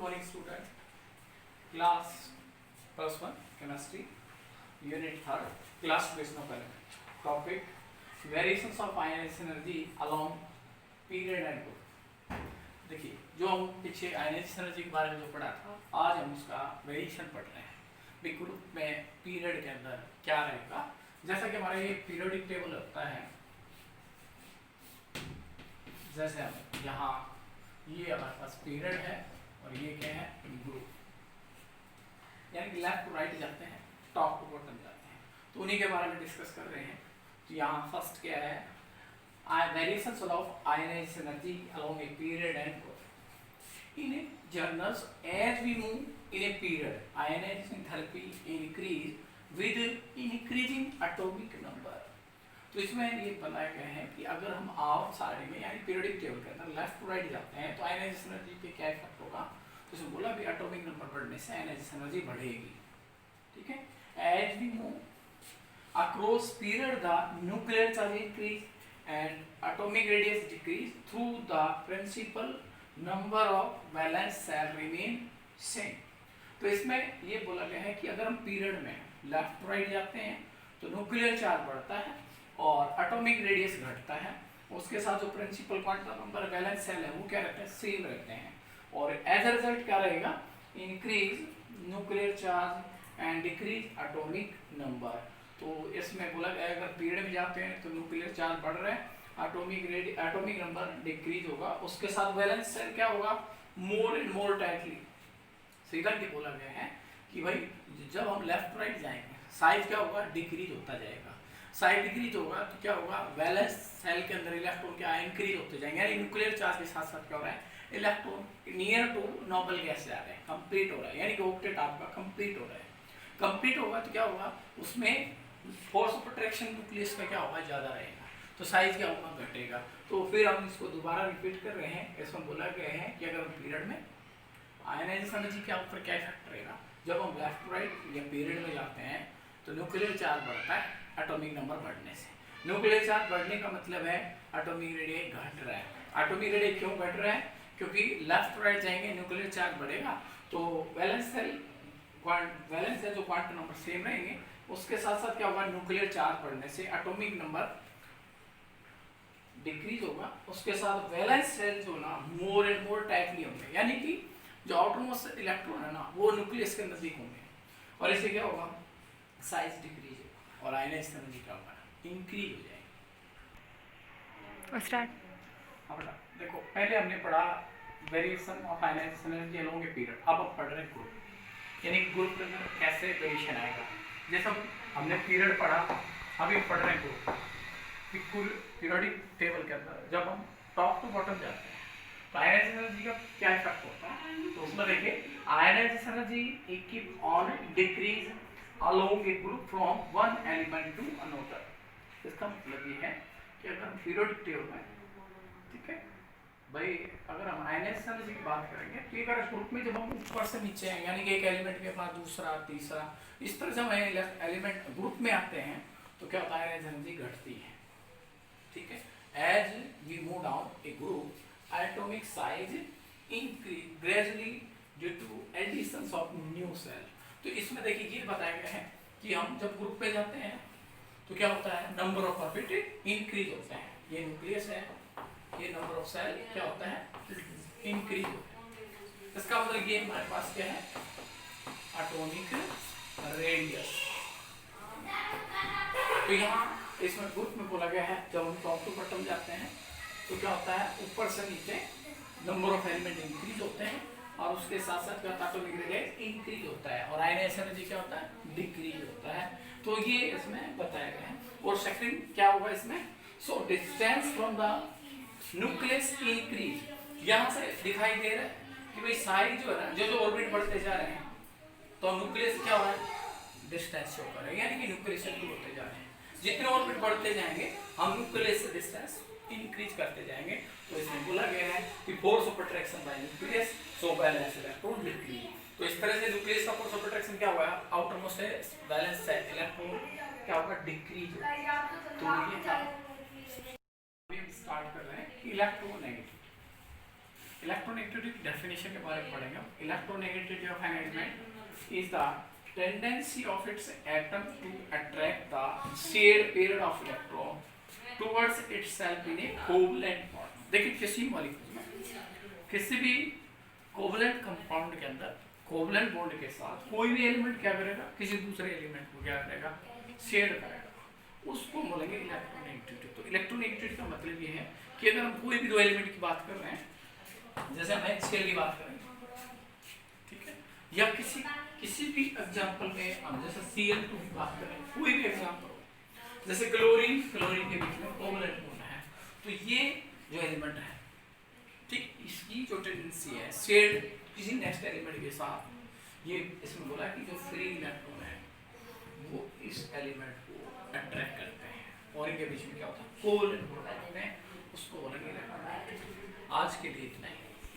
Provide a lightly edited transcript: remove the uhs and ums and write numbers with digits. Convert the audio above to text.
morning student, class +1 chemistry, unit 3rd, class based on element. Topic variations of ionization energy along period and group. देखिए जो हम पीछे ionization energy के बारे में जो पढ़ा था, आज हम उसका वेरिएशन पढ़ रहे हैं। ग्रुप में पीरियड के अंदर क्या रहेगा, जैसा कि हमारा ये पीरियोडिक टेबल होता है, जैसे हम यहाँ ये हमारे पास पीरियड है और ये क्या है ग्रुप, यानी कि लेफ्ट टू राइट जाते हैं, टॉप टू बॉटम जाते हैं, तो उन्हीं के बारे में डिस्कस कर रहे हैं। तो यहाँ फर्स्ट क्या है, variations of ionization energy along a period and group. In journals, as we move in a period, ionization therapy increase with increasing atomic number. तो इसमें ये बताया गया है कि अगर हम आउट साइड में यानी पीरियोडिक टेबल के अंदर लेफ्ट टू राइट जाते हैं तो आयनाइजेशन एनर्जी पे क्या इफेक्ट होगा, तो इसमें बोला भी एटॉमिक नंबर बढ़ने से आयनाइजेशन एनर्जी बढ़ेगी। ठीक है, as we move across period the nuclear charge increase and atomic radius decrease through the principal number of valence cell remain same. तो इसमें ये बोला गया है कि अगर हम पीरियड में लेफ्ट टू राइट जाते हैं तो न्यूक्लियर चार्ज बढ़ता है और एटॉमिक रेडियस घटता है, उसके साथ जो principal quantum number valence shell है वो क्या रहते हैं, सेम रहते हैं, और एज अ रिजल्ट क्या रहेगा, increase nuclear charge and decrease atomic number. तो इसमें बोला गया अगर पीरियड में जाते हैं तो न्यूक्लियर चार्ज बढ़ रहा है, एटॉमिक नंबर डिक्रीज होगा, उसके साथ वैलेंस सेल क्या होगा, मोर एंड मोर टाइटली। सीधा ये बोला गया है कि भाई जब हम लेफ्ट राइट जाएंगे साइज क्या होगा, डिक्रीज होता जाएगा, साइज डिक्रीज होगा तो क्या होगा, वैलेंस सेल के अंदर इलेक्ट्रॉन क्या इंक्रीज होते जाएंगे, यानी न्यूक्लियर चार्ज के साथ साथ क्या हो रहा है, electron near to noble gas जा रहे हैं, कंप्लीट हो रहा है, यानी कि ऑक्टेट आपका कंप्लीट हो रहा है। कंप्लीट होगा तो क्या होगा, उसमें फोर्स ऑफ अट्रैक्शन न्यूक्लियस का क्या होगा, ज़्यादा रहेगा, तो साइज क्या होगा, घटेगा। तो फिर हम इसको दोबारा रिपीट कर रहे हैं, इसमें बोला गया है कि अगर हम पीरियड में आयनाइजेशन एनर्जी के ऊपर क्या इफेक्ट रहेगा, जब हम लेफ्ट राइट या पीरियड में जाते हैं तो न्यूक्लियर चार्ज बढ़ता है एटॉमिक नंबर बढ़ने से। न्यूक्लियर चार्ज बढ़ने का मतलब है एटॉमिक रेडियस घट रहा है। एटॉमिक रेडियस क्यों घट रहा है, क्योंकि लेफ्ट राइट जाएंगे न्यूक्लियर चार्ज बढ़ेगा तो वैलेंस सेल जो क्वांटम नंबर सेम रहेंगे, उसके साथ साथ क्या होगा, न्यूक्लियर चार्ज बढ़ने से एटॉमिक नंबर डिक्रीज होगा, उसके साथ वैलेंस सेल जो ना मोर एंड मोर टाइटली होंगे, यानी कि जो आउटरमोस्ट इलेक्ट्रॉन है ना वो न्यूक्लियस के नजदीक होंगे, और इससे क्या होगा, साइज डिक्रीज होगा और आयनाइजेशन एनर्जी क्या होगा, इंक्रीज हो जाएगी। स्टार्ट। अब देखो पहले हमने पढ़ा variation of ionization energy along a period, अब हम पढ़ रहे हैं ग्रुप, यानी ग्रुप के अंदर कैसे वेरिएशन आएगा। जैसे हमने पीरियड पढ़ा, अभी पढ़ रहे हैं ग्रुप। पीरियोडिक टेबल के अंदर जब हम टॉप टू बॉटम जाते हैं तो आयनाइजेशन एनर्जी का क्या इफेक्ट होता है, तो उसमें देखिए ionization energy keep on decrease along a group from one element to another. इसका मतलब ये है कि अगर हम पीरियोडिक टेबल में, ठीक है भाई, अगर हम आयनाइजेशन एनर्जी की बात करेंगे तो एक ग्रुप में जब हम ऊपर से नीचे आएंगे, यानी कि एक एलिमेंट के बाद दूसरा तीसरा, इस तरह से हम एलिमेंट ग्रुप में आते हैं तो क्या होता है, आयनाइजेशन एनर्जी घटती है। ठीक है, as we move down a group atomic size increase gradually due to addition of new shell. तो इसमें देखिए ये बताया गया है कि हम जब ग्रुप पे जाते हैं तो क्या होता है, नंबर ऑफ ऑर्बिट इंक्रीज होता है, ये न्यूक्लियस है, ये नंबर ऑफ सेल क्या होता है, इंक्रीज होता है। इसका मतलब ये हमारे पास क्या है, एटॉमिक रेडियस। तो यहाँ इसमें ग्रुप में बोला गया है जब हम टॉप टू बॉटम जाते हैं तो क्या होता है, ऊपर से नीचे नंबर ऑफ एलिमेंट इंक्रीज होते हैं और उसके साथ साथ क्या होता है, एटॉमिक रेडियस इंक्रीज होता है और आयनाइजेशन एनर्जी क्या होता है, डिक्रीज होता है। तो ये इसमें बताया गया है। और सेकंड क्या होगा इसमें, so distance from the nucleus increase, यहाँ से दिखाई दे रहा है कि भाई साइज जो है ना, जो ऑर्बिट बढ़ते जा रहे हैं तो न्यूक्लियस क्या हो रहा है, डिस्टेंस शो कर रहे हैं, यानी कि न्यूक्लियस से दूर होते जा रहे हैं। जितने ऑर्बिट बढ़ते जाएंगे हम न्यूक्लियस से डिस्टेंस इंक्रीज करते जाएंगे। तो इसमें बोला गया है कि force of attraction bye nucleus so valence electron decrease. तो इस तरह से न्यूक्लियस का फोर्स ऑफ अट्रैक्शन क्या हुआ, आउटर मोस्ट से वैलेंस सेल इलेक्ट्रॉन क्या होगा, डिक्रीज। तो ये था, अभी हम स्टार्ट कर रहे हैं इलेक्ट्रोनेगेटिविटी। इलेक्ट्रोनेगेटिविटी की डेफिनेशन के बारे में पढ़ेंगे। Electronegativity of an element is the tendency of its atom to attract the shared pair of electron towards itself in a covalent bond. देखिए किसी मॉलिक्यूल में, किसी भी कोवलेंट कंपाउंड के अंदर कोवलेंट बॉन्ड के साथ कोई भी एलिमेंट क्या करेगा, किसी दूसरे एलिमेंट को क्या करेगा, शेयर करेगा, उसको बोलेंगे इलेक्ट्रोनेगेटिविटी। तो इलेक्ट्रोनेगेटिविटी का मतलब ये है कि अगर हम कोई भी दो एलिमेंट की बात कर रहे हैं, जैसे हम HCl की बात करेंगे, ठीक है, या किसी भी एग्जांपल में हम जैसे Cl2 की बात करें, कोई भी एग्जांपल हो, जैसे क्लोरीन के बीच में कोवलेंट बॉन्ड है, तो ये जो एलिमेंट है, ठीक, इसकी जो टेंडेंसी है शेयर किसी नेक्स्ट एलिमेंट के साथ, ये इसमें बोला कि जो फ्री इलेक्ट्रॉन है वो इस एलिमेंट को अट्रैक्ट करते हैं और इनके बीच में क्या होता है, कोवलेंट बॉन्ड बनाते हैं, उसको बोलेंगे इलेक्ट्रोनेगेटिविटी। आज के लिए इतना ही।